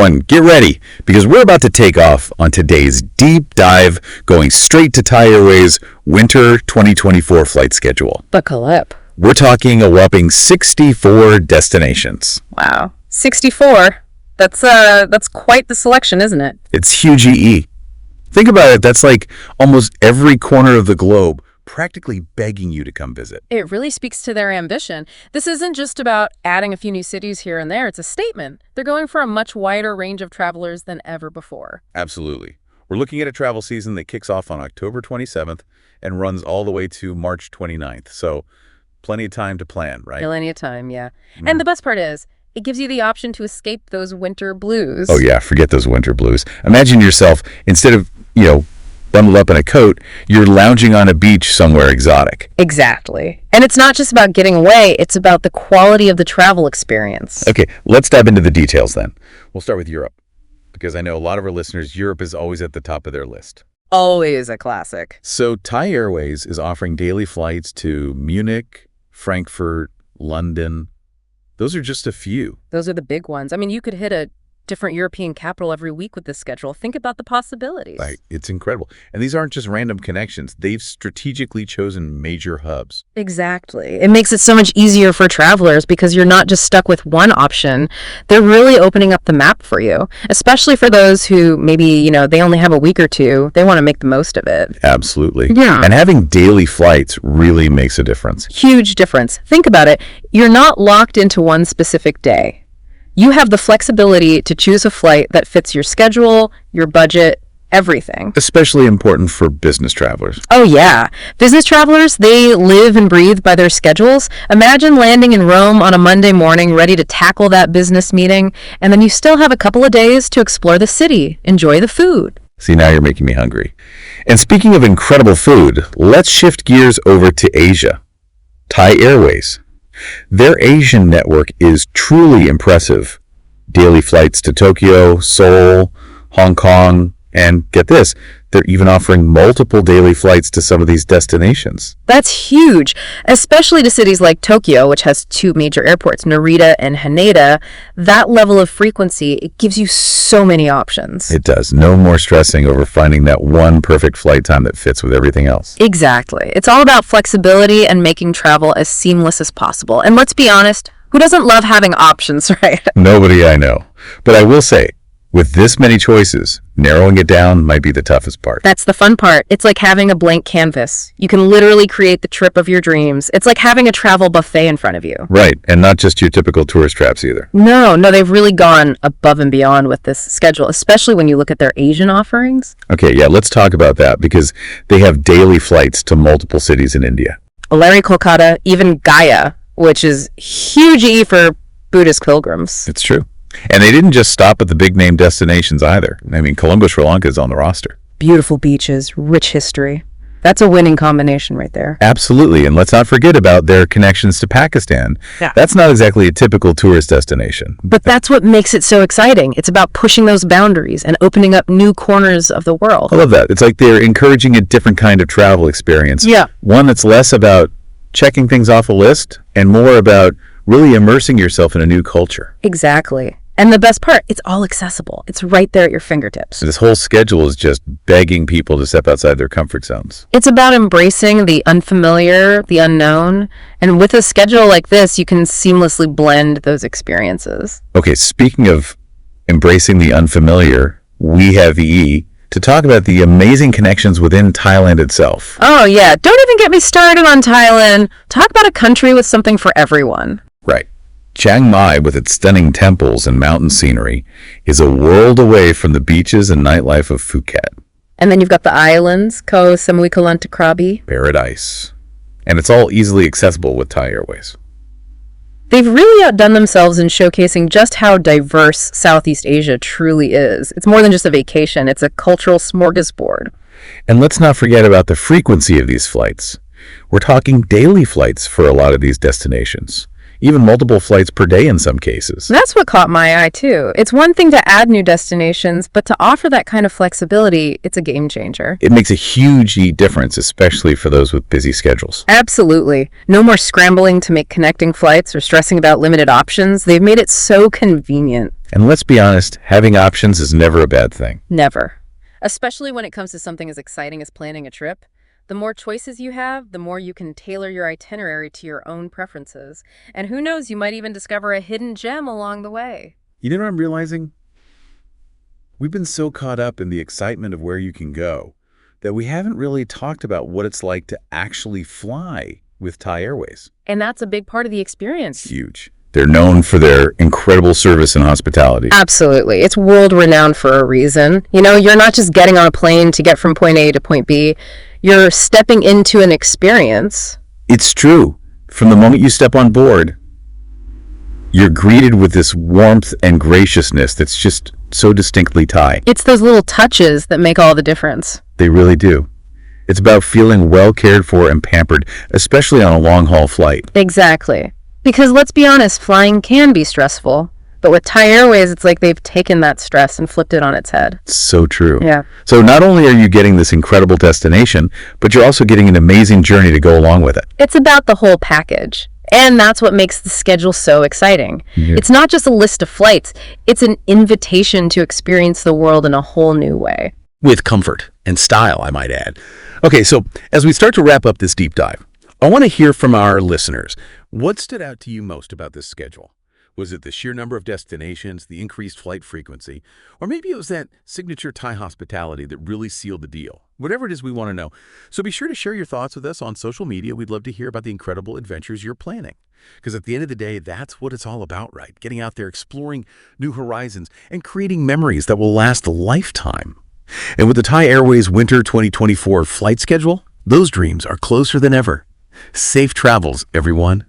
everyone, get ready, because we're about to take off on today's deep dive, going straight to Thai Airways Winter 2024 flight schedule. Buckle up. We're talking a whopping 64 destinations. Wow. 64? That's quite the selection, isn't it? It's huge EE. Think about it, that's like almost every corner of the globe practically begging you to come visit. It really speaks to their ambition. This isn't just about adding a few new cities here and there. It's a statement. They're going for a much wider range of travelers than ever before. Absolutely. We're looking at a travel season that kicks off on October 27th and runs all the way to March 29th. So plenty of time to plan, right? Plenty of time, yeah. And the best part is, it gives you the option to escape those winter blues. Oh yeah, forget those winter blues. Imagine yourself, instead of, bundled up in a coat, you're lounging on a beach somewhere exotic. Exactly. And it's not just about getting away, it's about the quality of the travel experience. Okay, let's dive into the details then. We'll start with Europe, because I know a lot of our listeners, Europe is always at the top of their list. Always a classic. So Thai Airways is offering daily flights to Munich, Frankfurt, London. Those are just a few. Those are the big ones. I mean, you could hit a different European capital every week with this schedule. Think about the possibilities. Right. It's incredible. And these aren't just random connections. They've strategically chosen major hubs. Exactly. It makes it so much easier for travelers because you're not just stuck with one option. They're really opening up the map for you, especially for those who maybe, they only have a week or two. They want to make the most of it. Absolutely. Yeah. And having daily flights really makes a difference. Huge difference. Think about it. You're not locked into one specific day. You have the flexibility to choose a flight that fits your schedule, your budget, everything. Especially important for business travelers. Oh yeah. Business travelers, they live and breathe by their schedules. Imagine landing in Rome on a Monday morning ready to tackle that business meeting, and then you still have a couple of days to explore the city, enjoy the food. See, now you're making me hungry. And speaking of incredible food, let's shift gears over to Asia. Thai Airways. Their Asian network is truly impressive. Daily flights to Tokyo, Seoul, Hong Kong, and get this, they're even offering multiple daily flights to some of these destinations. That's huge, especially to cities like Tokyo, which has two major airports, Narita and Haneda. That level of frequency, it gives you so many options. It does. No more stressing over finding that one perfect flight time that fits with everything else. Exactly. It's all about flexibility and making travel as seamless as possible. And let's be honest, who doesn't love having options, right? Nobody I know. But I will say, with this many choices, narrowing it down might be the toughest part. That's the fun part. It's like having a blank canvas. You can literally create the trip of your dreams. It's like having a travel buffet in front of you. Right, and not just your typical tourist traps either. No, they've really gone above and beyond with this schedule, especially when you look at their Asian offerings. Okay, yeah, let's talk about that, because they have daily flights to multiple cities in India. Larry Kolkata, even Gaya, which is huge E for Buddhist pilgrims. It's true. And they didn't just stop at the big-name destinations either. I mean, Colombo, Sri Lanka is on the roster. Beautiful beaches, rich history. That's a winning combination right there. Absolutely. And let's not forget about their connections to Pakistan. Yeah. That's not exactly a typical tourist destination. But that's what makes it so exciting. It's about pushing those boundaries and opening up new corners of the world. I love that. It's like they're encouraging a different kind of travel experience. Yeah. One that's less about checking things off a list and more about really immersing yourself in a new culture. Exactly. And the best part, it's all accessible. It's right there at your fingertips. This whole schedule is just begging people to step outside their comfort zones. It's about embracing the unfamiliar, the unknown. And with a schedule like this, you can seamlessly blend those experiences. Okay, speaking of embracing the unfamiliar, we have EE to talk about the amazing connections within Thailand itself. Oh yeah, don't even get me started on Thailand. Talk about a country with something for everyone. Right. Chiang Mai, with its stunning temples and mountain scenery, is a world away from the beaches and nightlife of Phuket. And then you've got the islands, Koh Samui Kulanta Krabi. Paradise. And it's all easily accessible with Thai Airways. They've really outdone themselves in showcasing just how diverse Southeast Asia truly is. It's more than just a vacation, it's a cultural smorgasbord. And let's not forget about the frequency of these flights. We're talking daily flights for a lot of these destinations. Even multiple flights per day in some cases. That's what caught my eye too. It's one thing to add new destinations, but to offer that kind of flexibility, it's a game changer. It makes a huge difference, especially for those with busy schedules. Absolutely. No more scrambling to make connecting flights or stressing about limited options. They've made it so convenient. And let's be honest, having options is never a bad thing. Never. Especially when it comes to something as exciting as planning a trip. The more choices you have, the more you can tailor your itinerary to your own preferences. And who knows, you might even discover a hidden gem along the way. You know what I'm realizing? We've been so caught up in the excitement of where you can go that we haven't really talked about what it's like to actually fly with Thai Airways. And that's a big part of the experience. Huge. They're known for their incredible service and hospitality. Absolutely. It's world-renowned for a reason. You know, you're not just getting on a plane to get from point A to point B. You're stepping into an experience. It's true. From the moment you step on board, you're greeted with this warmth and graciousness that's just so distinctly Thai. It's those little touches that make all the difference. They really do. It's about feeling well cared for and pampered, especially on a long-haul flight. Exactly. Because let's be honest, flying can be stressful. But with Thai Airways, it's like they've taken that stress and flipped it on its head. So true. Yeah. So not only are you getting this incredible destination, but you're also getting an amazing journey to go along with it. It's about the whole package. And that's what makes the schedule so exciting. Yeah. It's not just a list of flights. It's an invitation to experience the world in a whole new way. With comfort and style, I might add. Okay, so as we start to wrap up this deep dive, I want to hear from our listeners. What stood out to you most about this schedule? Was it the sheer number of destinations, the increased flight frequency, or maybe it was that signature Thai hospitality that really sealed the deal? Whatever it is, we want to know. So be sure to share your thoughts with us on social media. We'd love to hear about the incredible adventures you're planning. Because at the end of the day, that's what it's all about, right? Getting out there, exploring new horizons, and creating memories that will last a lifetime. And with the Thai Airways Winter 2024 flight schedule, those dreams are closer than ever. Safe travels, everyone.